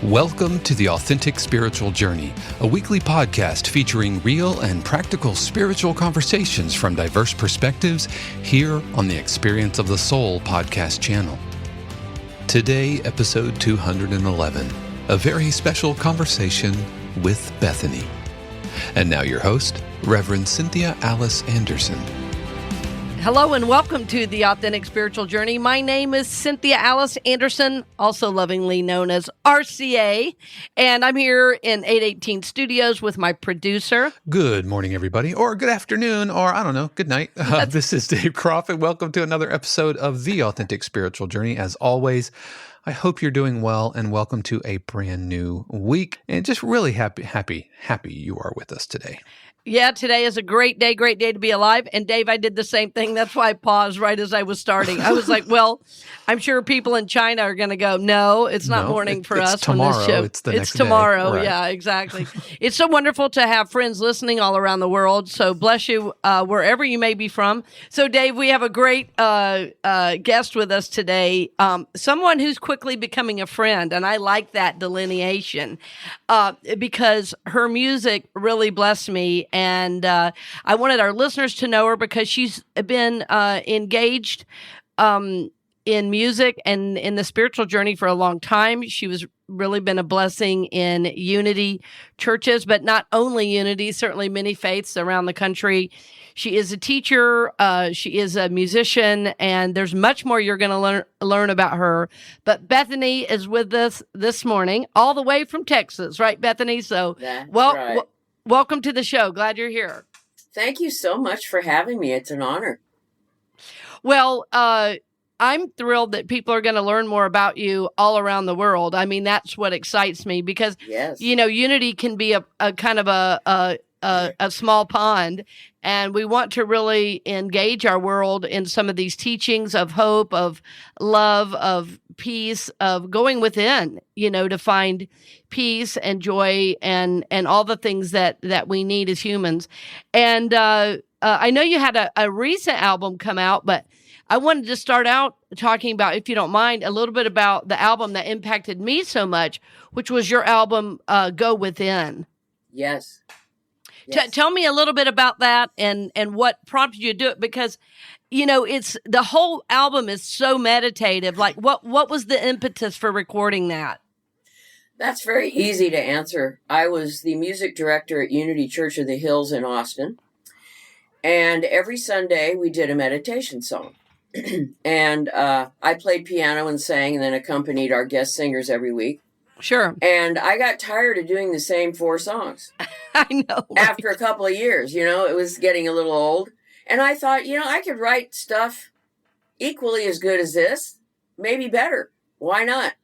Welcome to The Authentic Spiritual Journey, a weekly podcast featuring real and practical spiritual conversations from diverse perspectives here on the Experience of the Soul podcast channel. Today, episode 211, a very special conversation with Bethany. And now your host, Reverend Cynthia Alice Anderson. Hello and welcome to The Authentic Spiritual Journey. My name is Cynthia Alice Anderson, also lovingly known as RCA, and I'm here in 818 Studios with my producer. Good morning, everybody, or good afternoon, or I don't know, good night. This is Dave Crawford. Welcome to another episode of The Authentic Spiritual Journey. As always, I hope you're doing well, and welcome to a brand new week. And just really happy you are with us today. Yeah, today is a great day to be alive. And Dave, I did the same thing. That's why I paused right as I was starting. I was like, well, I'm sure people in China are going to go, no, it's not morning for us. Tomorrow. On this show. It's the next tomorrow. day. Right. Yeah, exactly. It's so wonderful to have friends listening all around the world. So bless you wherever you may be from. So Dave, we have a great guest with us today, someone who's quickly becoming a friend. And I like that delineation because her music really blessed me. And I wanted our listeners to know her because she's been engaged in music and in the spiritual journey for a long time. She was really been a blessing in Unity churches, but not only Unity, certainly many faiths around the country. She is a teacher, she is a musician, and there's much more you're going to learn about her. But Bethany is with us this morning, all the way from Texas, right, Bethany? So, right. Welcome to the show. Glad you're here. Thank you so much for having me. It's an honor. Well, I'm thrilled that people are going to learn more about you all around the world. I mean, that's what excites me because, yes. You know, Unity can be a kind of a small pond, and we want to really engage our world in some of these teachings of hope, of love, of peace, of going within, you know, to find peace and joy and all the things that we need as humans. And I know you had a recent album come out, but I wanted to start out talking about, if you don't mind, a little bit about the album that impacted me so much, which was your album, Go Within. Yes. Tell me a little bit about that and what prompted you to do it, because, you know, it's the whole album is so meditative. Like, what was the impetus for recording that? That's very easy to answer. I was the music director at Unity Church of the Hills in Austin, and every Sunday we did a meditation song. And I played piano and sang and then accompanied our guest singers every week. Sure. And I got tired of doing the same 4 songs. I know. Right? After a couple of years, you know, it was getting a little old. And I thought, you know, I could write stuff equally as good as this, maybe better. Why not?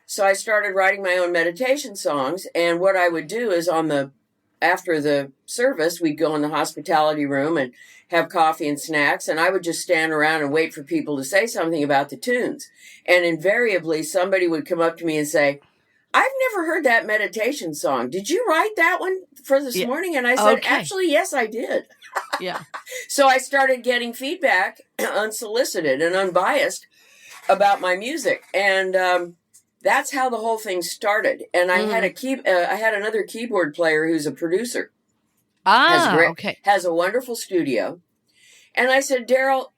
So I started writing my own meditation songs. And what I would do is after the service, we'd go in the hospitality room and have coffee and snacks. And I would just stand around and wait for people to say something about the tunes. And invariably, somebody would come up to me and say, I've never heard that meditation song. Did you write that one for this morning? And I said, Actually, yes, I did. Yeah. So I started getting feedback, unsolicited and unbiased, about my music. And that's how the whole thing started. And I had I had another keyboard player who's a producer. Has a wonderful studio. And I said, Daryl,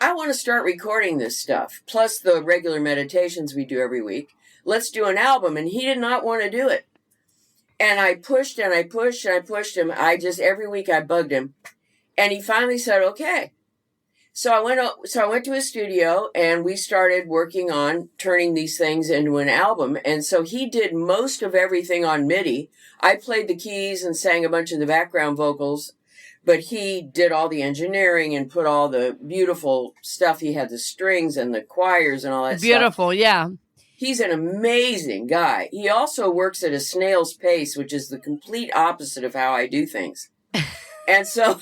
I want to start recording this stuff, plus the regular meditations we do every week. Let's do an album. And he did not want to do it. And I pushed and I pushed and I pushed him. Every week I bugged him. And he finally said, okay. So I went to his studio and we started working on turning these things into an album. And so he did most of everything on MIDI. I played the keys and sang a bunch of the background vocals, but he did all the engineering and put all the beautiful stuff. He had the strings and the choirs and all that Beautiful, stuff. Yeah. He's an amazing guy. He also works at a snail's pace, which is the complete opposite of how I do things. And so,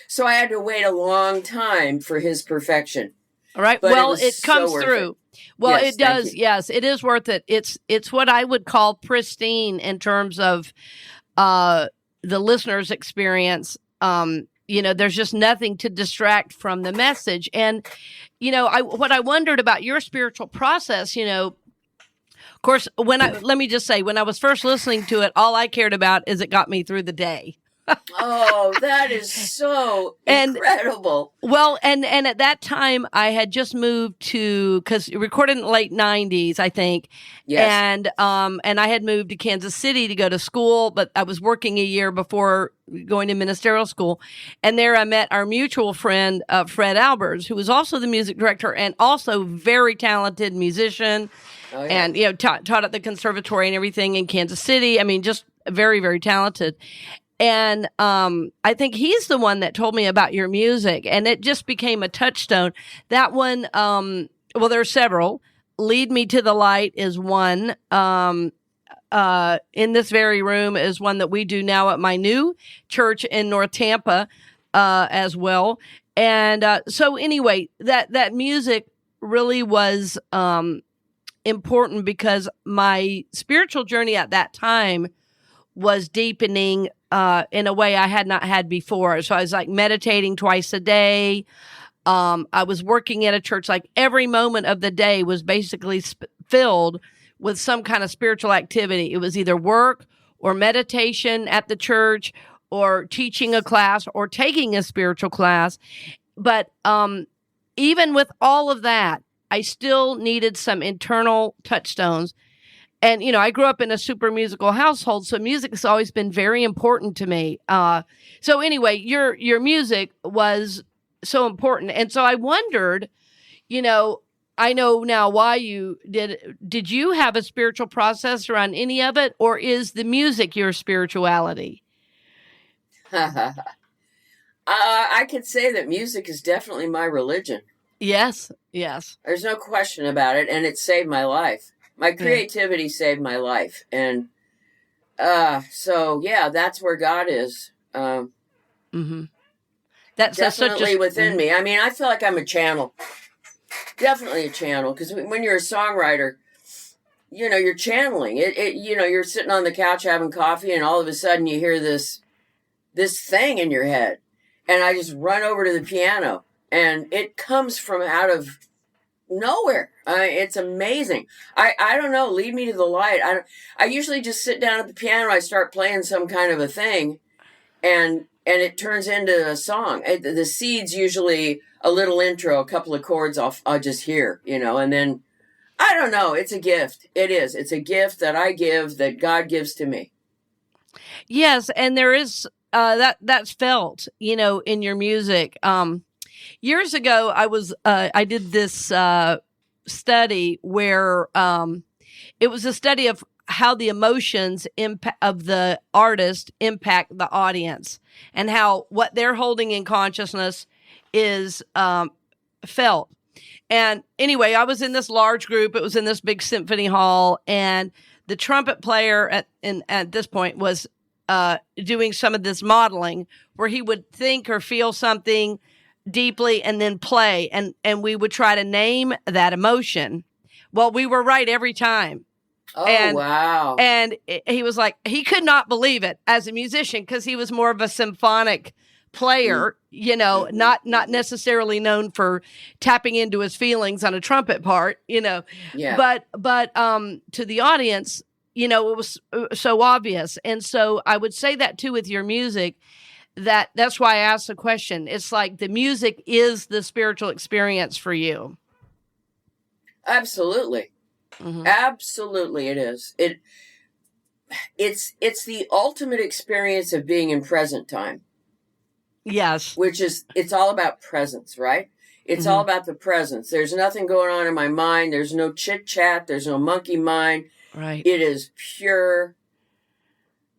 so I had to wait a long time for his perfection. All right. But well, it comes through. Well, yes, it does. Yes, it is worth it. It's what I would call pristine in terms of the listener's experience. You know, there's just nothing to distract from the message. And, you know, what I wondered about your spiritual process, you know, Of course, let me just say, when I was first listening to it, all I cared about is it got me through the day. Oh, that is so incredible. Well, and at that time I had just moved to, because it recorded in the late 90s, I think. Yes. And I had moved to Kansas City to go to school, but I was working a year before going to ministerial school. And there I met our mutual friend, Fred Albers, who was also the music director and also very talented musician. Oh, yeah. And, taught at the conservatory and everything in Kansas City. I mean, just very, very talented. And I think he's the one that told me about your music, and it just became a touchstone. That one, well, there are several. Lead Me to the Light is one. In This Very Room is one that we do now at my new church in North Tampa as well. And so anyway, that music really was important because my spiritual journey at that time was deepening in a way I had not had before. So I was like meditating twice a day. I was working at a church, like every moment of the day was basically filled with some kind of spiritual activity. It was either work or meditation at the church or teaching a class or taking a spiritual class. But even with all of that, I still needed some internal touchstones. And, I grew up in a super musical household, so music has always been very important to me. So anyway, your music was so important. And so I wondered, I know now why you did you have a spiritual process around any of it, or is the music your spirituality? I could say that music is definitely my religion. Yes. There's no question about it, and it saved my life. My creativity saved my life. And so, yeah, that's where God is. Mm-hmm. That's definitely within me. I mean, I feel like I'm a channel. Definitely a channel. Because when you're a songwriter, you're channeling. You're sitting on the couch having coffee, and all of a sudden you hear this thing in your head. And I just run over to the piano. And it comes from out of nowhere. It's amazing. I don't know. Lead me to the light. I usually just sit down at the piano. I start playing some kind of a thing, and it turns into a song. The seed's usually a little intro, a couple of chords I'll just hear, and then I don't know. It's a gift. It is. It's a gift that I give, that God gives to me. Yes, and there is that's felt, in your music. Years ago, I did this study where it was a study of how the emotions of the artist impact the audience, and how what they're holding in consciousness is felt. And anyway, I was in this large group. It was in this big symphony hall, and the trumpet player at this point was doing some of this modeling where he would think or feel something deeply and then play, and we would try to name that emotion. Well, we were right every time. Oh, wow. And he was like, he could not believe it as a musician, because he was more of a symphonic player, not necessarily known for tapping into his feelings on a trumpet part, Yeah. But to the audience, it was so obvious. And so I would say that too with your music. That's why I asked the question. It's like the music is the spiritual experience for you. Absolutely. Mm-hmm. Absolutely it is. It's the ultimate experience of being in present time. Yes. Which is, it's all about presence, right? It's all about the presence. There's nothing going on in my mind. There's no chit chat. There's no monkey mind. Right. It is pure.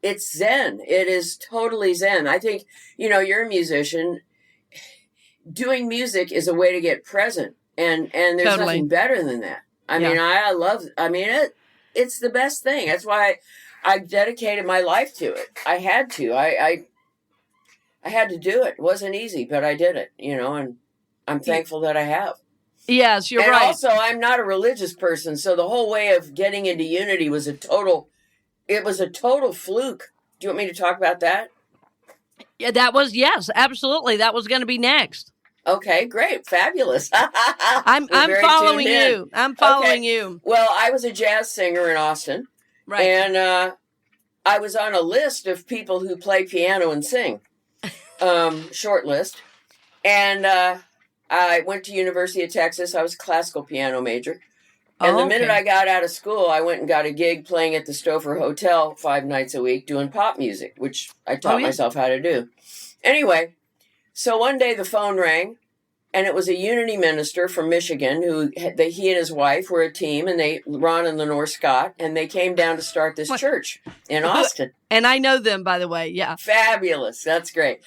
It's Zen. It is totally Zen. I think, you're a musician. Doing music is a way to get present. And there's nothing better than that. I mean, it's the best thing. That's why I dedicated my life to it. I had to. I had to do it. It wasn't easy, but I did it, and I'm thankful that I have. Yes, you're right. And also, I'm not a religious person, so the whole way of getting into unity was a total fluke. Do you want me to talk about that? Yeah, yes, absolutely. That was going to be next. Okay, great. Fabulous. I'm We're very following tuned in. you. I'm following Okay. you. Well, I was a jazz singer in Austin, Right. and I was on a list of people who play piano and sing, short list. And I went to University of Texas. I was a classical piano major. And the minute I got out of school, I went and got a gig playing at the Stouffer Hotel 5 nights a week doing pop music, which I taught myself how to do. Anyway, so one day the phone rang, and it was a Unity minister from Michigan who he and his wife were a team, and Ron and Lenore Scott, and they came down to start this church in Austin. And I know them, by the way. Yeah. Fabulous. That's great.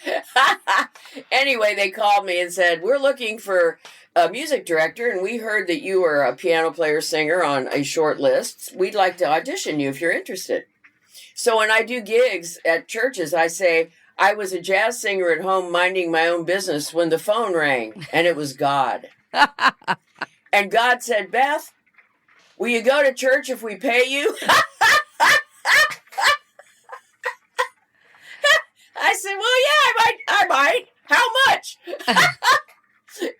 Anyway, they called me and said, we're looking for a music director, and we heard that you were a piano player singer on a short list. We'd like to audition you if you're interested. So when I do gigs at churches, I say, I was a jazz singer at home minding my own business when the phone rang, and it was God. And God said, Beth, will you go to church if we pay you? I said, well, yeah, I might. How much?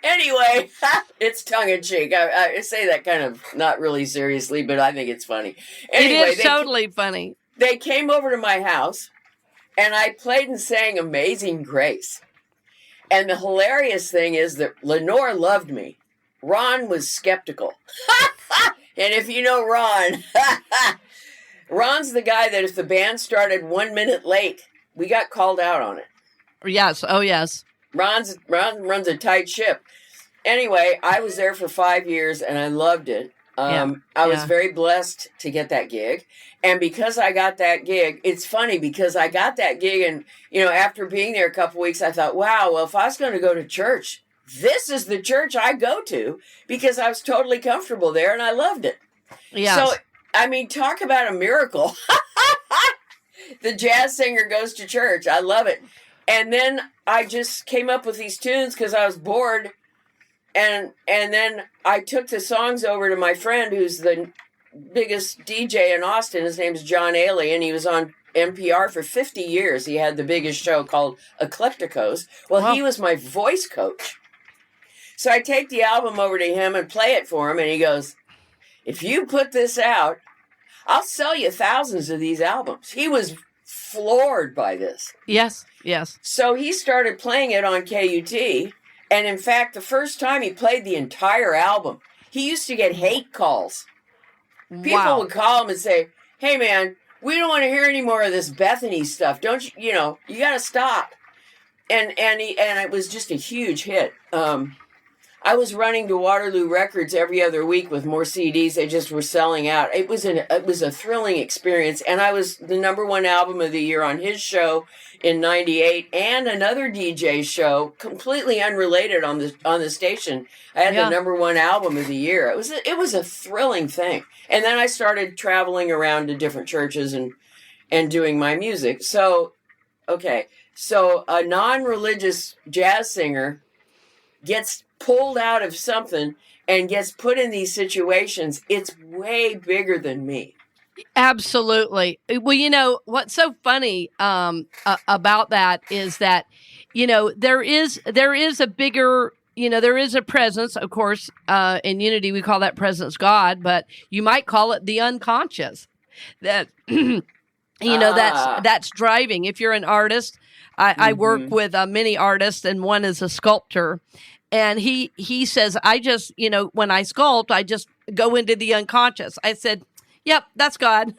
Anyway, it's tongue-in-cheek. I say that kind of not really seriously, but I think it's funny. Anyway, it is totally funny. They came over to my house, and I played and sang Amazing Grace. And the hilarious thing is that Lenore loved me. Ron was skeptical. And if you know Ron, Ron's the guy that if the band started 1 minute late, we got called out on it. Yes. Oh, yes. Ron runs a tight ship. Anyway, I was there for 5 years, and I loved it. I was very blessed to get that gig. And because I got that gig, it's funny because I got that gig and, after being there a couple weeks, I thought, wow, well, if I was going to go to church, this is the church I go to because I was totally comfortable there and I loved it. Yes. So, talk about a miracle. The jazz singer goes to church. I love it. And then I just came up with these tunes because I was bored. And then I took the songs over to my friend who's the biggest DJ in Austin. His name's John Aielli, and he was on NPR for 50 years. He had the biggest show called Eclecticos. Well, He was my voice coach. So I take the album over to him and play it for him, and he goes, if you put this out, I'll sell you thousands of these albums. He was floored by this. Yes, yes. So he started playing it on KUT. And in fact, the first time he played the entire album, he used to get hate calls. People would call him and say, hey, man, we don't want to hear any more of this Bethany stuff. Don't you, you got to stop. And it was just a huge hit. I was running to Waterloo Records every other week with more CDs. They just were selling out. It was a thrilling experience. And I was the #1 album of the year on his show in '98 and another DJ show completely unrelated on the station. I had the #1 album of the year. It was a thrilling thing. And then I started traveling around to different churches and doing my music. So, okay. So a non-religious jazz singer gets pulled out of something and gets put in these situations. It's way bigger than me. Absolutely. Well, what's so funny about that is that, there is a bigger, there is a presence, of course, in Unity, we call that presence God, but you might call it the unconscious that, that's driving. If you're an artist, I work with many artists, and one is a sculptor. And he says, I just, when I sculpt, I just go into the unconscious. I said, yep, that's God.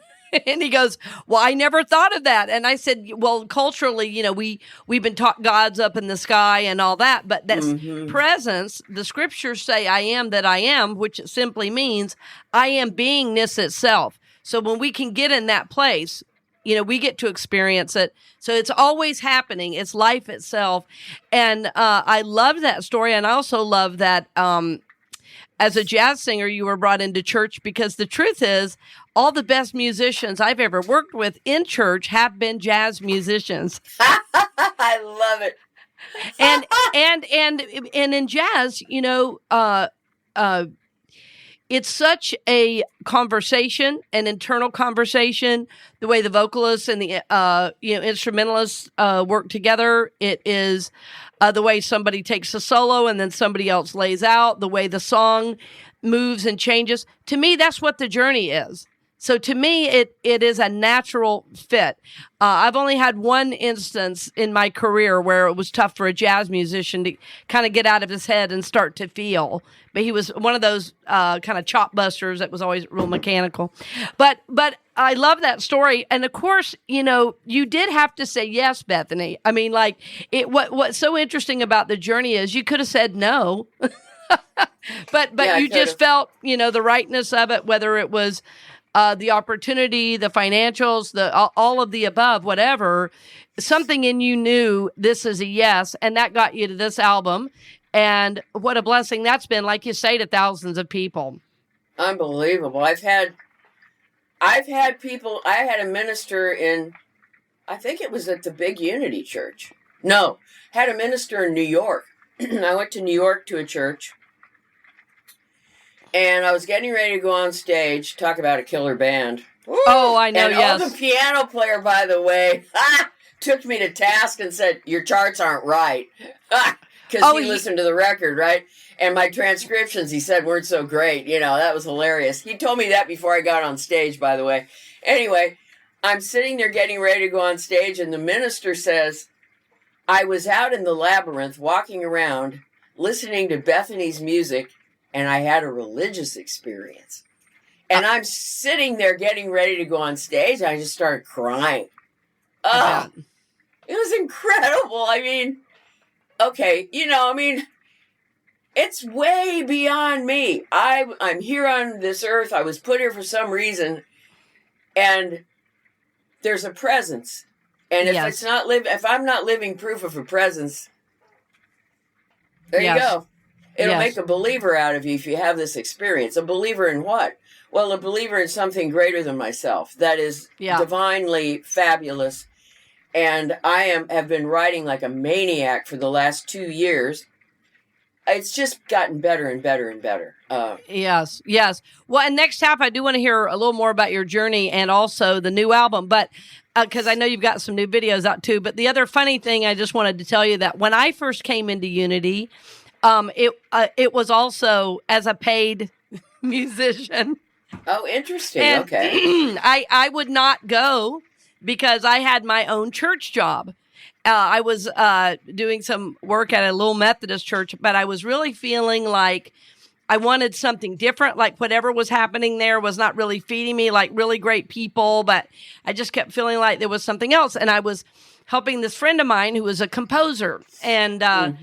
And he goes, well, I never thought of that. And I said, well, culturally, we've been taught God's up in the sky and all that. But that's presence. The scriptures say, I am that I am, which simply means I am beingness itself. So when we can get in that place, we get to experience it. So it's always happening. It's life itself. And I love that story. And I also love that as a jazz singer, you were brought into church because the truth is all the best musicians I've ever worked with in church have been jazz musicians. I love it. And in jazz, it's such a conversation, an internal conversation, the way the vocalists and the instrumentalists work together. It is the way somebody takes a solo and then somebody else lays out, the way the song moves and changes. To me, that's what the journey is. So to me, it is a natural fit. I've only had one instance in my career where it was tough for a jazz musician to kind of get out of his head and start to feel. But he was one of those kind of chop busters that was always real mechanical. But I love that story. And of course, you did have to say yes, Bethany. I mean, like, what's so interesting about the journey is you could have said no. but yeah, you just felt, the rightness of it, whether it was the opportunity, the financials, all of the above, whatever, something in you knew this is a yes, and that got you to this album. And what a blessing that's been, like you say, to thousands of people. Unbelievable. I've had people. I had a minister in, I think it was at the Big Unity Church. No, had a minister in New York. I went to New York to a church. And I was getting ready to go on stage, talk about a killer band. Woo! Oh, I know, and yes. The piano player, by the way, took me to task and said, your charts aren't right. Because he listened to the record, right? And my transcriptions, he said, weren't so great. That was hilarious. He told me that before I got on stage, by the way. Anyway, I'm sitting there getting ready to go on stage, and the minister says, I was out in the labyrinth walking around, listening to Bethany's music, and I had a religious experience. And I'm sitting there getting ready to go on stage, and I just started crying. Oh, it was incredible. I mean, okay, it's way beyond me. I'm here on this earth. I was put here for some reason, and there's a presence. And if if I'm not living proof of a presence, there you go. It'll make a believer out of you if you have this experience. A believer in what? Well, a believer in something greater than myself that is divinely fabulous. And I have been writing like a maniac for the last 2 years. It's just gotten better and better and better. Yes. Well, and next half, I do want to hear a little more about your journey and also the new album. But because I know you've got some new videos out too. But the other funny thing, I just wanted to tell you that when I first came into Unity, it was also as a paid musician. Oh, interesting. And okay. I would not go because I had my own church job. I was doing some work at a little Methodist church, but I was really feeling like I wanted something different. Like whatever was happening there was not really feeding me, like really great people, but I just kept feeling like there was something else. And I was helping this friend of mine who was a composer, and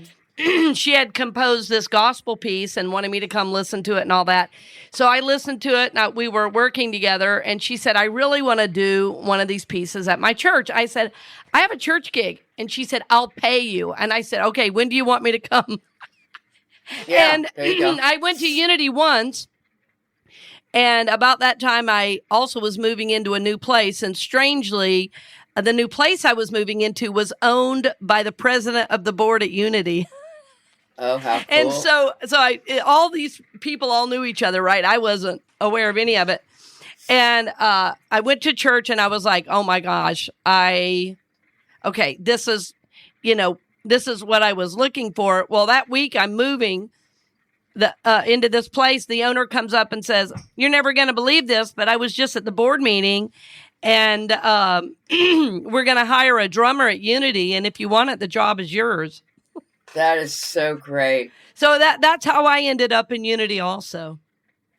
she had composed this gospel piece and wanted me to come listen to it and all that. So I listened to it, and we were working together, and she said, I really want to do one of these pieces at my church. I said, I have a church gig. And she said, I'll pay you. And I said, okay, when do you want me to come? And I went to Unity once, and about that time, I also was moving into a new place, and strangely, the new place I was moving into was owned by the president of the board at Unity. Oh, how cool. And so all these people all knew each other, right? I wasn't aware of any of it. And I went to church, and I was like, oh my gosh, this is what I was looking for. Well, that week I'm moving into this place. The owner comes up and says, you're never going to believe this, but I was just at the board meeting, and we're going to hire a drummer at Unity. And if you want it, the job is yours. That is so great. So that's how I ended up in Unity also.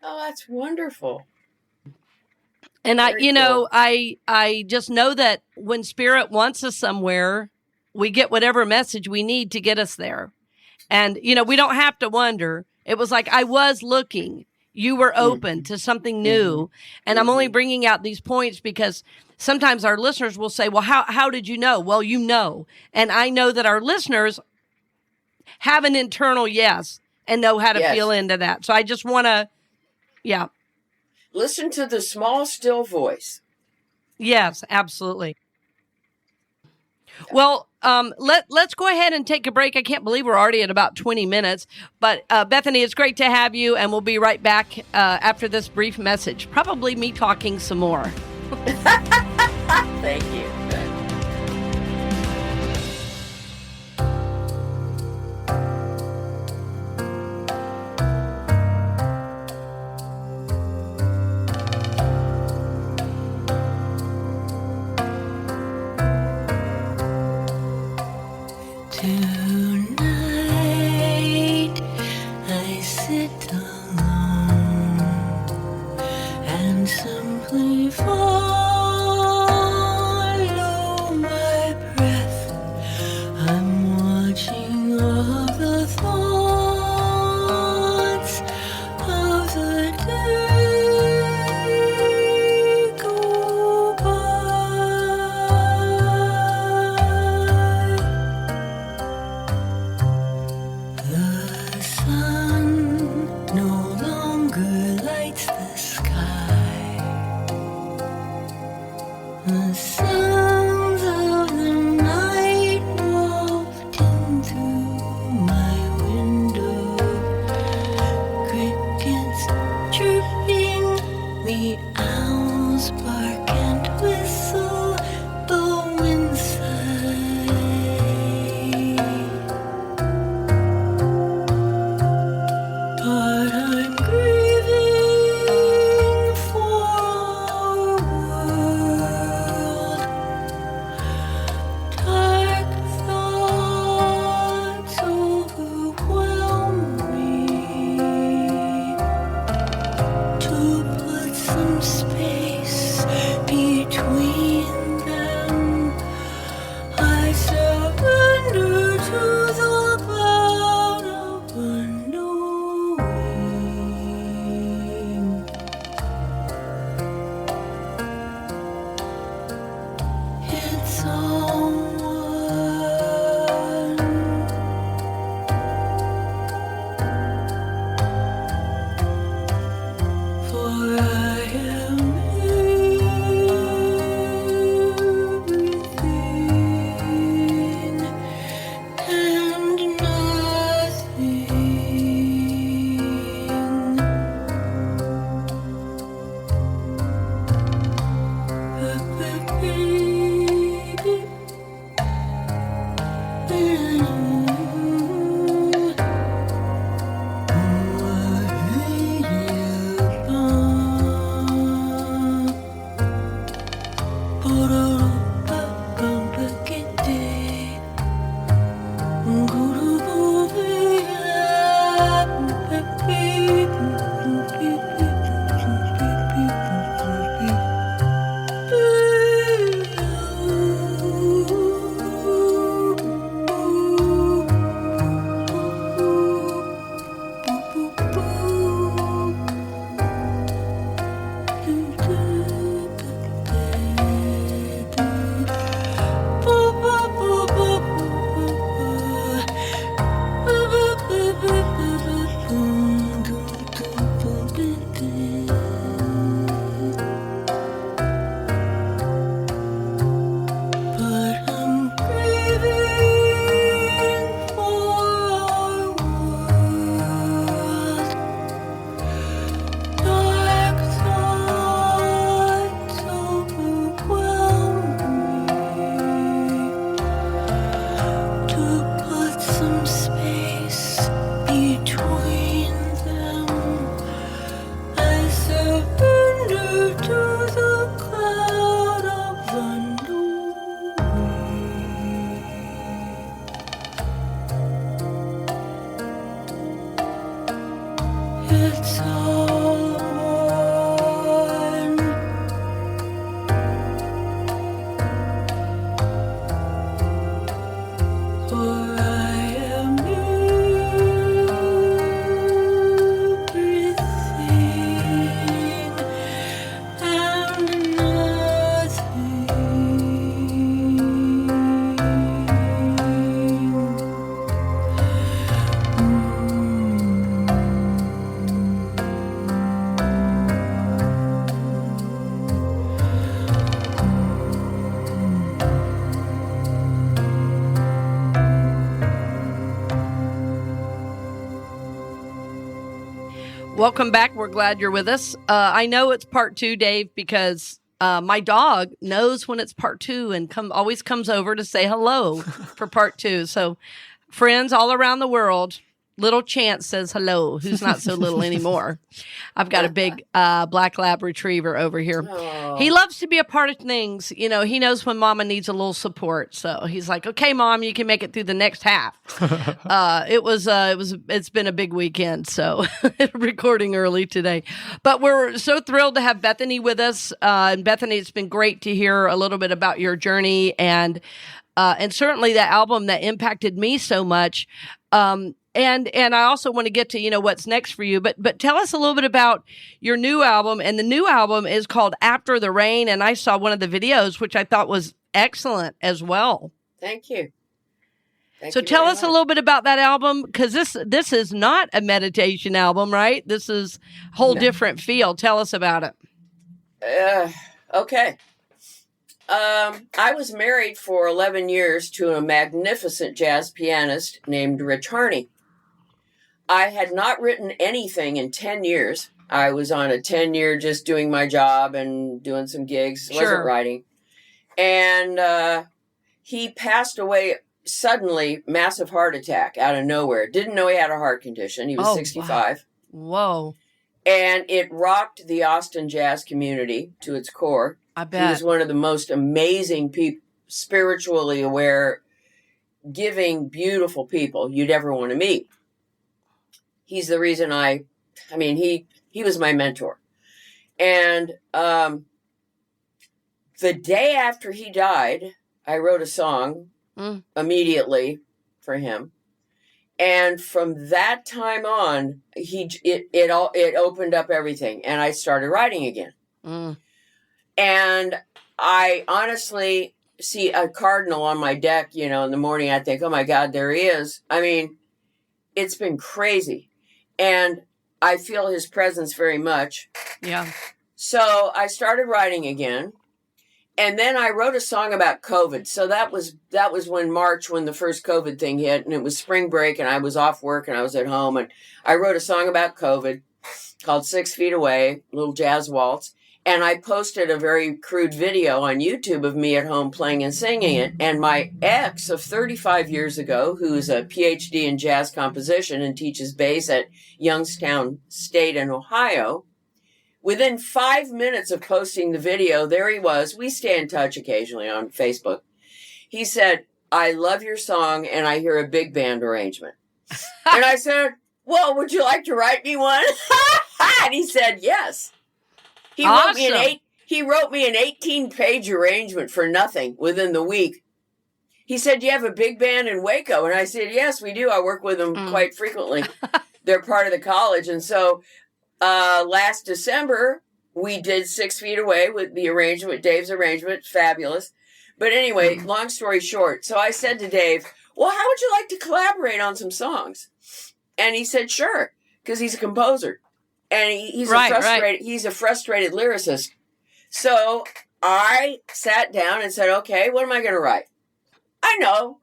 Oh, that's wonderful. And Very cool. I just know that when Spirit wants us somewhere, we get whatever message we need to get us there. And, we don't have to wonder. It was like I was looking. You were open to something new. And I'm only bringing out these points because sometimes our listeners will say, well, how did you know? Well, you know. And I know that our listeners have an internal yes and know how to feel into that. So I just want to, listen to the small, still voice. Yes, absolutely. Well, let's go ahead and take a break. I can't believe we're already at about 20 minutes. But Bethany, it's great to have you, and we'll be right back after this brief message. Probably me talking some more. Thank you. Tonight I sit alone and simply follow my breath. I'm watching all the thoughts of the day go by. The sun no longer lights the sky. The sounds of the night wafted in through my window. Crickets chirping, the owls bark and whistle, the wind sigh. But I'm grieving for our world. Dark thoughts overwhelm me. To put some space between them, I surrender to the cloud of unknowing. It's all one. For I am everything and between them, I Welcome back. We're glad you're with us. I know it's part 2, Dave, because my dog knows when it's part 2 and always comes over to say hello for part 2. So friends all around the world, little Chance says hello, who's not so little anymore. I've got a big black lab retriever over here. Oh. He loves to be a part of things. You know, he knows when Mama needs a little support. So he's like, okay, Mom, you can make it through the next half. It's been a big weekend. So recording early today, but we're so thrilled to have Bethany with us. And Bethany, it's been great to hear a little bit about your journey and certainly that album that impacted me so much. And I also want to get to, what's next for you, but tell us a little bit about your new album. And the new album is called After the Rain. And I saw one of the videos, which I thought was excellent as well. Thank you. So tell us a little bit about that album, because this is not a meditation album, right? This is a whole different feel. Tell us about it. Okay. I was married for 11 years to a magnificent jazz pianist named Rich Harney. I had not written anything in 10 years. I was on a 10-year just doing my job and doing some gigs. Wasn't writing. And he passed away suddenly, massive heart attack out of nowhere. Didn't know he had a heart condition. He was 65. Wow. Whoa. And it rocked the Austin jazz community to its core. I bet. He was one of the most amazing people, spiritually aware, giving, beautiful people you'd ever want to meet. He's the reason he was my mentor. And the day after he died, I wrote a song immediately for him. And from that time on, it opened up everything, and I started writing again. And I honestly see a cardinal on my deck, in the morning. I think, oh my God, there he is. I mean, it's been crazy. And I feel his presence very much. Yeah. So I started writing again. And then I wrote a song about COVID. So that was when the first COVID thing hit, and it was spring break, and I was off work and I was at home, and I wrote a song about COVID called 6 Feet Away, little jazz waltz. And I posted a very crude video on YouTube of me at home playing and singing it. And my ex of 35 years ago, who's a PhD in jazz composition and teaches bass at Youngstown State in Ohio, within 5 minutes of posting the video, there he was. We stay in touch occasionally on Facebook. He said, I love your song, and I hear a big band arrangement. And I said, well, would you like to write me one? And he said, yes. He wrote me an 18-page arrangement for nothing within the week. He said, do you have a big band in Waco? And I said, yes, we do. I work with them quite frequently. They're part of the college. And so last December, we did 6 Feet Away with the arrangement, Dave's arrangement, fabulous. But anyway, long story short, so I said to Dave, well, how would you like to collaborate on some songs? And he said, sure, because he's a composer. And he's a frustrated lyricist. So I sat down and said, okay, what am I going to write? I know.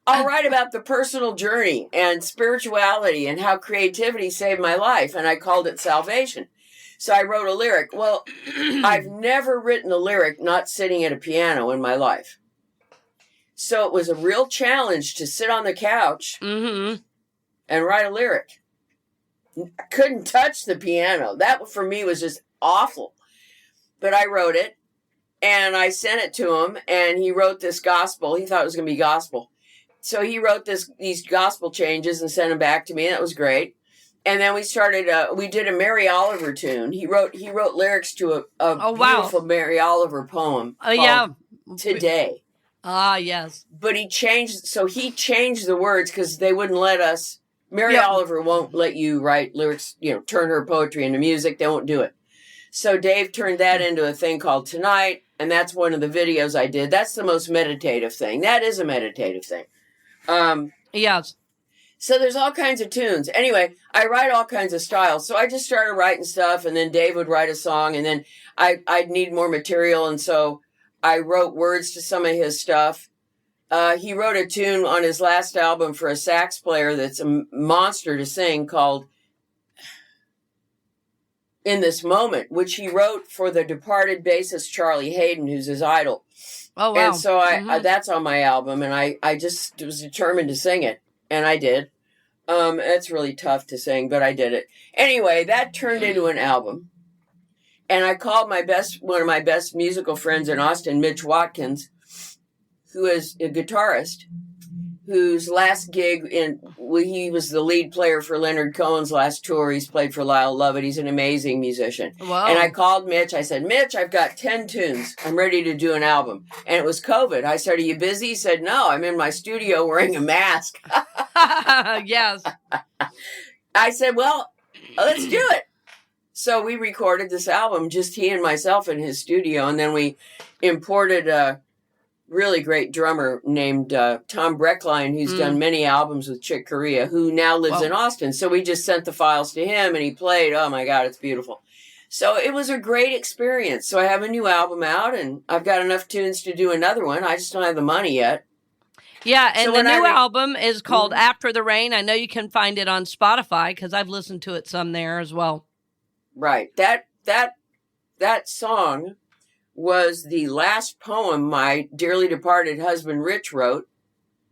I'll write about the personal journey and spirituality and how creativity saved my life. And I called it Salvation. So I wrote a lyric. Well, I've never written a lyric not sitting at a piano in my life. So it was a real challenge to sit on the couch and write a lyric. I couldn't touch the piano. That for me was just awful. But I wrote it and I sent it to him, and he wrote this gospel. He thought it was going to be gospel. So he wrote these gospel changes and sent them back to me. That was great. And then we did a Mary Oliver tune. He wrote lyrics to a beautiful Mary Oliver poem. Today. Ah, yes. But he changed the words because they wouldn't let us. Mary Oliver won't let you write lyrics, turn her poetry into music. They won't do it. So Dave turned that into a thing called Tonight, and that's one of the videos I did. That's the most meditative thing. That is a meditative thing. Yes. So there's all kinds of tunes. Anyway, I write all kinds of styles. So I just started writing stuff, and then Dave would write a song, and then I'd need more material, and so I wrote words to some of his stuff. He wrote a tune on his last album for a sax player that's a monster to sing called in this moment, which he wrote for the departed bassist Charlie Hayden, who's his idol. Oh, wow. And so I that's on my album, and I just was determined to sing it, and I did. It's really tough to sing, but I did it. Anyway, that turned into an album. And I called one of my best musical friends in Austin, Mitch Watkins, who is a guitarist, whose last gig he was the lead player for Leonard Cohen's last tour. He's played for Lyle Lovett. He's an amazing musician. Wow. And I called Mitch. I said, Mitch, I've got 10 tunes. I'm ready to do an album. And it was COVID. I said, are you busy? He said, no, I'm in my studio wearing a mask. Yes. I said, well, let's do it. So we recorded this album, just he and myself in his studio. And then we imported a really great drummer named Tom Breckline, who's done many albums with Chick Corea, who now lives in Austin. So we just sent the files to him and he played. Oh my God, it's beautiful. So it was a great experience. So I have a new album out and I've got enough tunes to do another one. I just don't have the money yet. Yeah, and So the when new I album is called After the Rain. I know you can find it on Spotify because I've listened to it some there as well. Right. That song was the last poem my dearly departed husband Rich wrote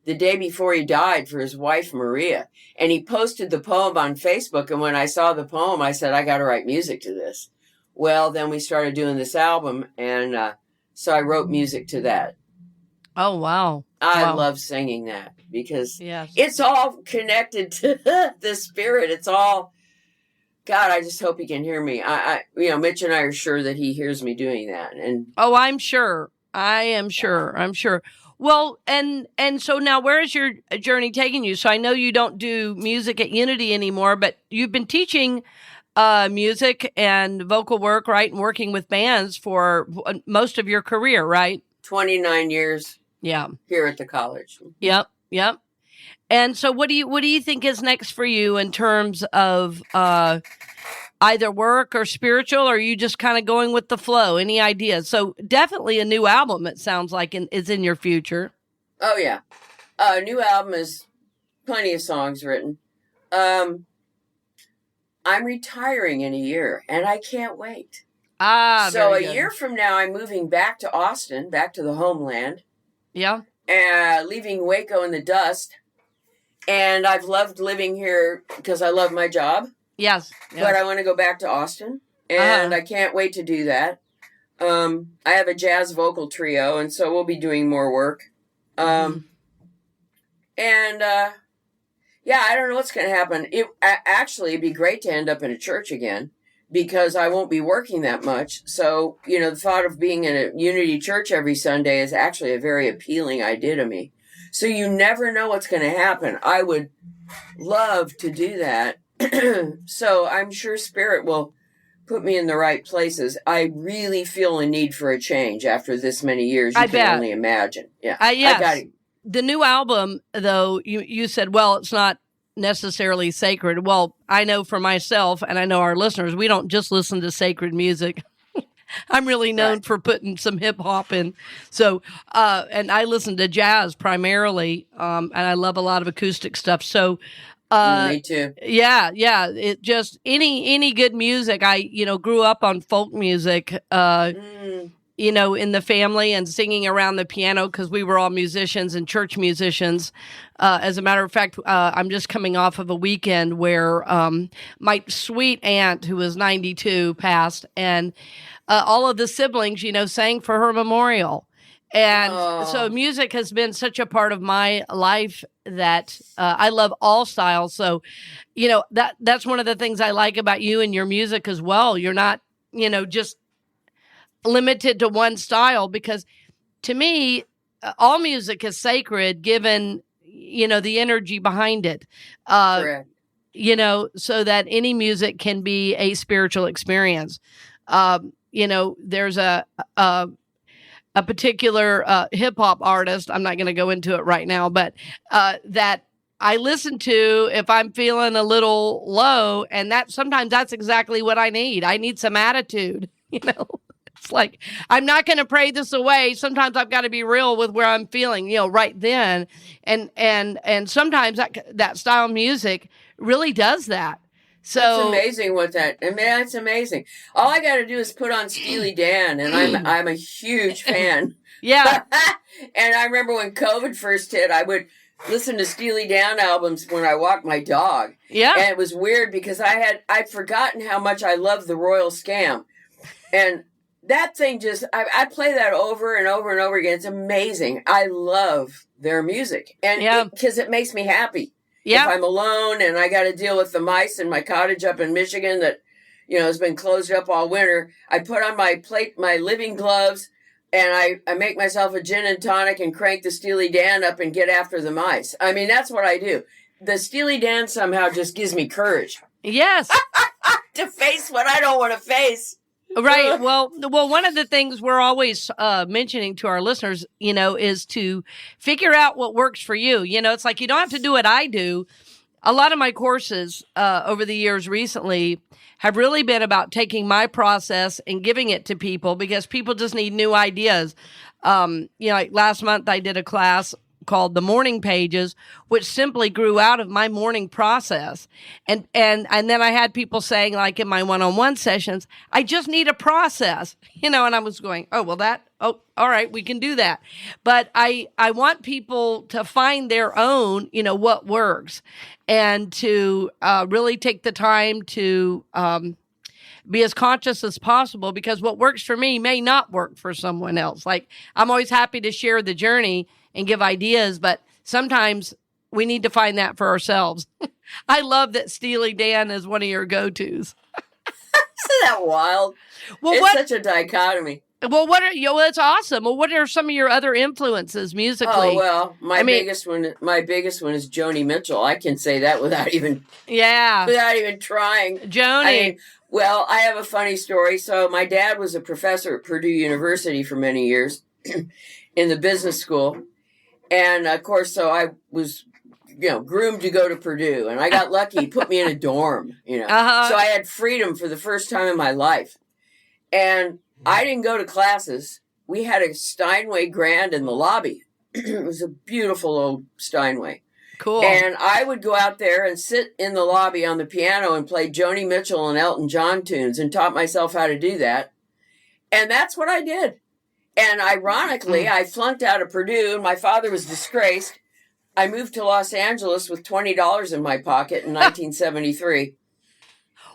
the day before he died for his wife Maria. And he posted the poem on Facebook. And when I saw the poem, I said, I got to write music to this. Well, then we started doing this album. And so I wrote music to that. Oh, wow. I love singing that because Yes. it's all connected to the spirit. It's all, God, I just hope he can hear me. Mitch and I are sure that he hears me doing that. And Oh, I'm sure. I am sure. I'm sure. Well, and so now where is your journey taking you? So I know you don't do music at Unity anymore, but you've been teaching music and vocal work, right? And working with bands for most of your career, right? 29 years Yeah. here at the college. Yep. Yep. And so what do you think is next for you in terms of either work or spiritual, or are you just kind of going with the flow? Any ideas? So definitely a new album, it sounds like, is in your future. Oh, yeah. A new album is plenty of songs written. I'm retiring in a year, and I can't wait. So a year from now, I'm moving back to Austin, back to the homeland. Yeah. Leaving Waco in the dust. And I've loved living here because I love my job. Yes. But I want to go back to Austin. And I can't wait to do that. I have a jazz vocal trio, and so we'll be doing more work. I don't know what's going to happen. It'd be great to end up in a church again because I won't be working that much. So, the thought of being in a Unity church every Sunday is actually a very appealing idea to me. So you never know what's going to happen. I would love to do that. So I'm sure Spirit will put me in the right places. I really feel a need for a change after this many years. You can only imagine. Yeah. Yes. I got it. The new album, though, you said, well, it's not necessarily sacred. Well, I know for myself, and I know our listeners, we don't just listen to sacred music. I'm really known for putting some hip hop in. So, and I listen to jazz primarily, and I love a lot of acoustic stuff. So, me too. Yeah. It just any good music. I grew up on folk music. In the family and singing around the piano because we were all musicians and church musicians. As a matter of fact, I'm just coming off of a weekend where my sweet aunt, who was 92, passed, and all of the siblings, sang for her memorial. And so music has been such a part of my life that I love all styles. So, that's one of the things I like about you and your music as well. You're not, just limited to one style, because to me, all music is sacred given, the energy behind it. Correct. So that any music can be a spiritual experience. There's a particular hip hop artist, I'm not going to go into it right now, but that I listen to if I'm feeling a little low, and sometimes that's exactly what I need. I need some attitude, It's like, I'm not going to pray this away. Sometimes I've got to be real with where I'm feeling, right then. And sometimes that style of music really does that. So It's amazing that's amazing. All I got to do is put on Steely Dan, and I'm a huge fan. yeah, And I remember when COVID first hit, I would listen to Steely Dan albums when I walked my dog. yeah. And it was weird because I'd forgotten how much I loved the Royal Scam. And that thing I play that over and over and over again. It's amazing. I love their music. And because it makes me happy. Yeah. If I'm alone and I got to deal with the mice in my cottage up in Michigan that, has been closed up all winter, I put on my living gloves, and I make myself a gin and tonic and crank the Steely Dan up and get after the mice. I mean, that's what I do. The Steely Dan somehow just gives me courage. Yes. To face what I don't want to face. Right. Well, one of the things we're always mentioning to our listeners, is to figure out what works for you. It's like you don't have to do what I do. A lot of my courses over the years recently have really been about taking my process and giving it to people because people just need new ideas. Like last month I did a class called The Morning Pages, which simply grew out of my morning process. And then I had people saying, like in my one-on-one sessions, I just need a process, and I was going, all right, we can do that. But I want people to find their own, what works, and to really take the time to be as conscious as possible, because what works for me may not work for someone else. Like, I'm always happy to share the journey and give ideas, but sometimes we need to find that for ourselves. I love that Steely Dan is one of your go-tos. Isn't that wild? Well, it's such a dichotomy. Well, it's awesome. Well, what are some of your other influences musically? Oh, well, my biggest one is Joni Mitchell. I can say that without even trying. Joni. Well, I have a funny story. So my dad was a professor at Purdue University for many years in the business school. And of course, so I was, groomed to go to Purdue, and I got lucky. He put me in a dorm, Uh-huh. So I had freedom for the first time in my life. And I didn't go to classes. We had a Steinway grand in the lobby. It was a beautiful old Steinway. Cool. And I would go out there and sit in the lobby on the piano and play Joni Mitchell and Elton John tunes, and taught myself how to do that. And that's what I did. And ironically, I flunked out of Purdue, and my father was disgraced. I moved to Los Angeles with $20 in my pocket in 1973.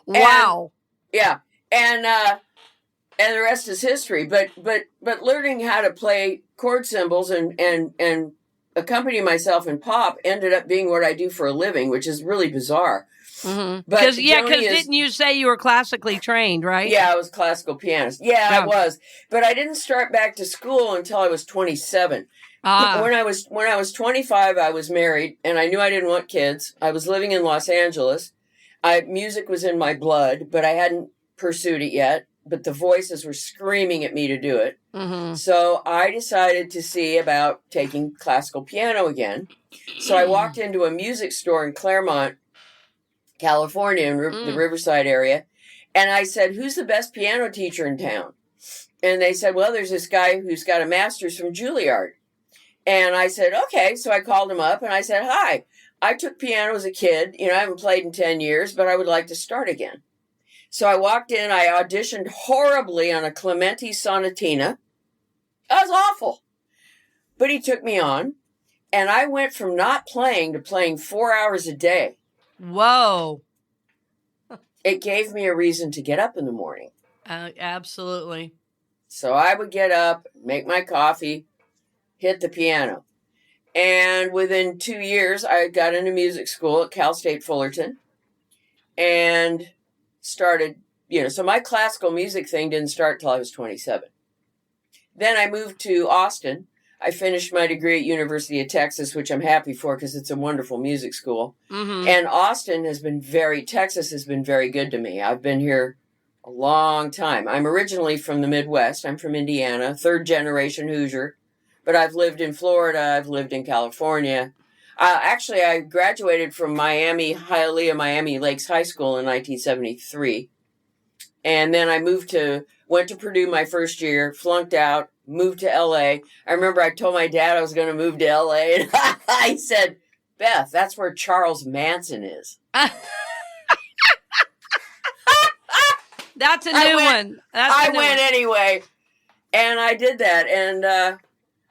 Wow. And the rest is history. But learning how to play chord cymbals and accompany myself in pop ended up being what I do for a living, which is really bizarre. Mm-hmm. Because didn't you say you were classically trained, right? Yeah, I was a classical pianist. Yeah, I was. But I didn't start back to school until I was 27. When I was 25, I was married, and I knew I didn't want kids. I was living in Los Angeles. Music was in my blood, but I hadn't pursued it yet. But the voices were screaming at me to do it. Mm-hmm. So I decided to see about taking classical piano again. So I walked into a music store in Claremont, California, in the Riverside area. And I said, who's the best piano teacher in town? And they said, well, there's this guy who's got a master's from Juilliard. And I said, okay. So I called him up and I said, hi, I took piano as a kid. I haven't played in 10 years, but I would like to start again. So I walked in, I auditioned horribly on a Clementi sonatina. That was awful. But he took me on, and I went from not playing to playing 4 hours a day. Whoa. It gave me a reason to get up in the morning. Absolutely. So I would get up, make my coffee, hit the piano. And within 2 years, I got into music school at Cal State Fullerton and started, so my classical music thing didn't start till I was 27. Then I moved to Austin. I finished my degree at University of Texas, which I'm happy for because it's a wonderful music school. Mm-hmm. And Texas has been very good to me. I've been here a long time. I'm originally from the Midwest. I'm from Indiana, third generation Hoosier. But I've lived in Florida. I've lived in California. Actually, I graduated from Hialeah, Miami Lakes High School in 1973. And then I went to Purdue my first year, flunked out, moved to L.A. I remember I told my dad I was going to move to L.A. And I said, Beth, that's where Charles Manson is. That's a new one. I went anyway, and I did that, and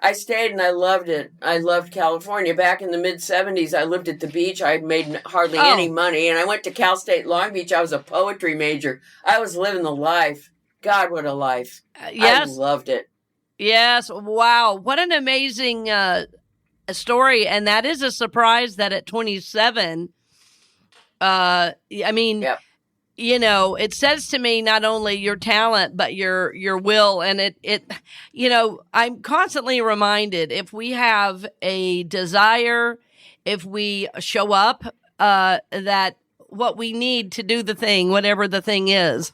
I stayed, and I loved it. I loved California. Back in the mid-'70s, I lived at the beach. I had made hardly any money, and I went to Cal State Long Beach. I was a poetry major. I was living the life. God, what a life. Yes. I loved it. Yes. Wow. What an amazing story. And that is a surprise that at 27, I mean, Yep. you know, it says to me not only your talent, but your will. And it, you know, I'm constantly reminded, if we have a desire, if we show up, that what we need to do the thing, whatever the thing is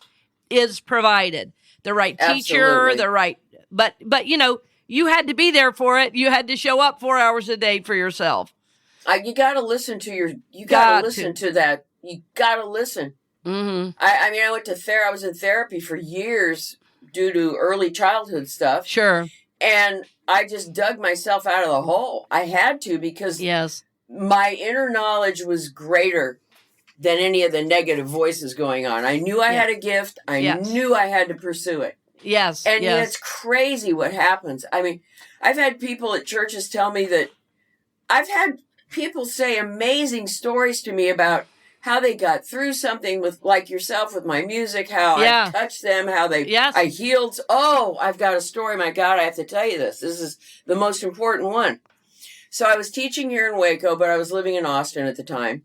provided. The right teacher, Absolutely. the right, but you know, you had to be there for it. You had to show up 4 hours a day for yourself. You got to listen to you got to listen to that. You got to listen. Mm-hmm. I mean, I was in therapy for years due to early childhood stuff. Sure. And I just dug myself out of the hole. I had to, because Yes, my inner knowledge was greater than any of the negative voices going on. I knew I had a gift. I knew I had to pursue it. yes, And yes. it's crazy what happens. I mean, I've had people at churches tell me that I've had people say amazing stories to me about how they got through something with, like yourself, with my music, how I touched them, how I healed. Oh, I've got a story. My God, I have to tell you this. This is the most important one. So I was teaching here in Waco, but I was living in Austin at the time.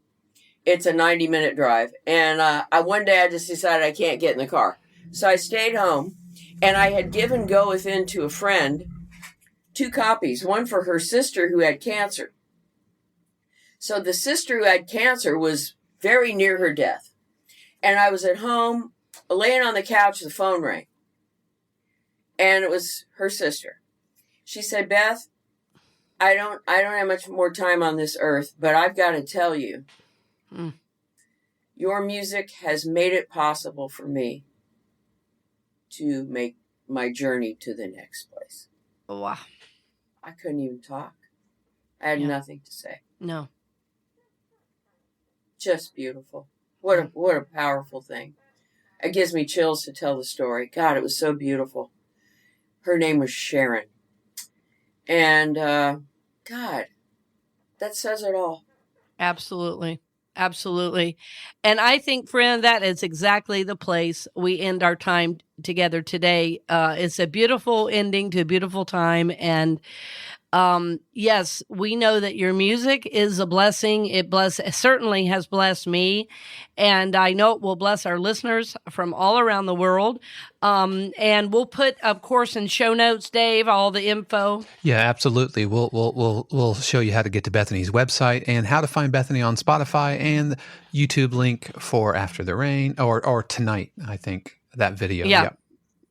It's a 90-minute drive. And one day I just decided I can't get in the car. So I stayed home, and I had given Go Within to a friend 2 copies, one for her sister who had cancer. So the sister who had cancer was very near her death. And I was at home, laying on the couch, the phone rang. And it was her sister. She said, Beth, I don't have much more time on this earth, but I've got to tell you, your music has made it possible for me to make my journey to the next place. Wow. I couldn't even talk. I had nothing to say. No. Just beautiful. What a powerful thing. It gives me chills to tell the story. God, it was so beautiful. Her name was Sharon. And God, that says it all. Absolutely. Absolutely. And I think, friend, that is exactly the place we end our time together today. It's a beautiful ending to a beautiful time. And yes, we know that your music is a blessing. It certainly has blessed me. And I know it will bless our listeners from all around the world. And we'll put, of course, in show notes, Dave, all the info. Yeah, absolutely. We'll show you how to get to Bethany's website and how to find Bethany on Spotify, and YouTube link for After the Rain or tonight, I think, that video. Yeah.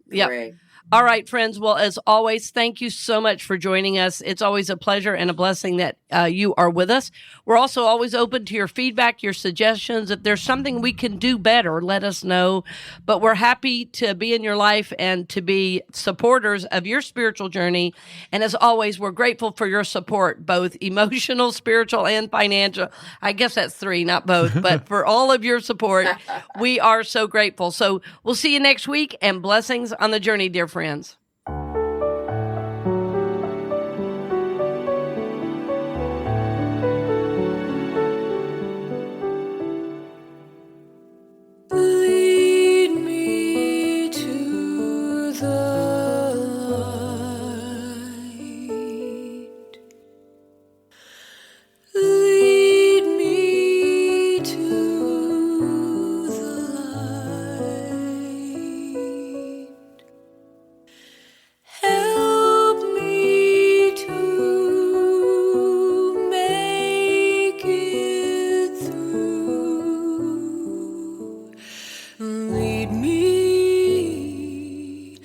Great. All right, friends. Well, as always, thank you so much for joining us. It's always a pleasure and a blessing that you are with us. We're also always open to your feedback, your suggestions. If there's something we can do better, let us know. But we're happy to be in your life and to be supporters of your spiritual journey. And as always, we're grateful for your support, both emotional, spiritual, and financial. I guess that's 3, not both, but for all of your support, we are so grateful. So we'll see you next week, and blessings on the journey, dear friends. Lead me to the light. Lead me to the light. Help me to make it through. Lead me,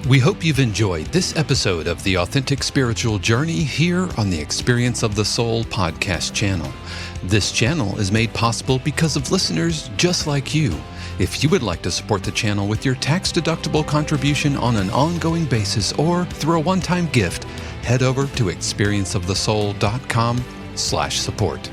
We hope you've enjoyed this episode of the Authentic Spiritual Journey here on the Experience of the Soul podcast channel. This channel is made possible because of listeners just like you. If you would like to support the channel with your tax-deductible contribution on an ongoing basis or through a one-time gift, head over to experienceofthesoul.com/support.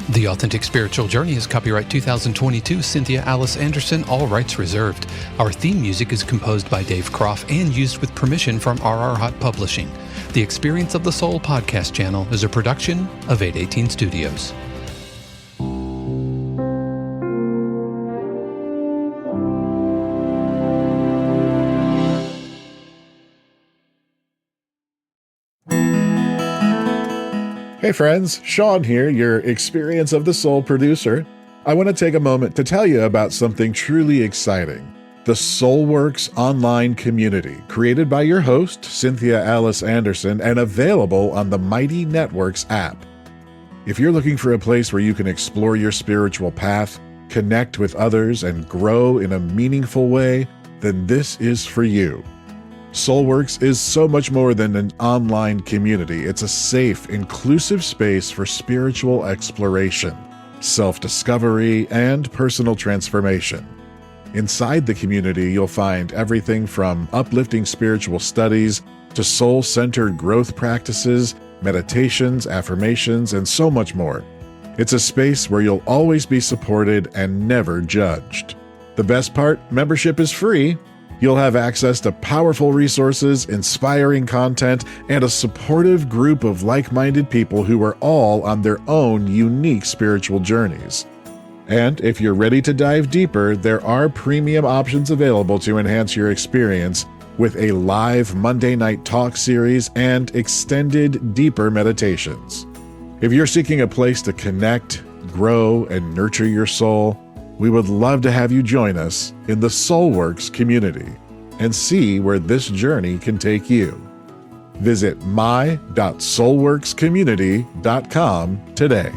The Authentic Spiritual Journey is copyright 2022, Cynthia Alice Anderson, all rights reserved. Our theme music is composed by Dave Croft and used with permission from RR Hot Publishing. The Experience of the Soul podcast channel is a production of 818 Studios. Hey friends, Sean here, your Experience of the Soul producer. I want to take a moment to tell you about something truly exciting. The Soulworks online community, created by your host, Cynthia Alice Anderson, and available on the Mighty Networks app. If you're looking for a place where you can explore your spiritual path, connect with others, and grow in a meaningful way, then this is for you. Soulworks is so much more than an online community. It's a safe, inclusive space for spiritual exploration, self-discovery, and personal transformation. Inside the community, you'll find everything from uplifting spiritual studies to soul-centered growth practices, meditations, affirmations, and so much more. It's a space where you'll always be supported and never judged. The best part, membership is free. You'll have access to powerful resources, inspiring content, and a supportive group of like-minded people who are all on their own unique spiritual journeys. And if you're ready to dive deeper, there are premium options available to enhance your experience with a live Monday night talk series and extended, deeper meditations. If you're seeking a place to connect, grow, and nurture your soul, we would love to have you join us in the Soulworks community and see where this journey can take you. Visit my.soulworkscommunity.com today.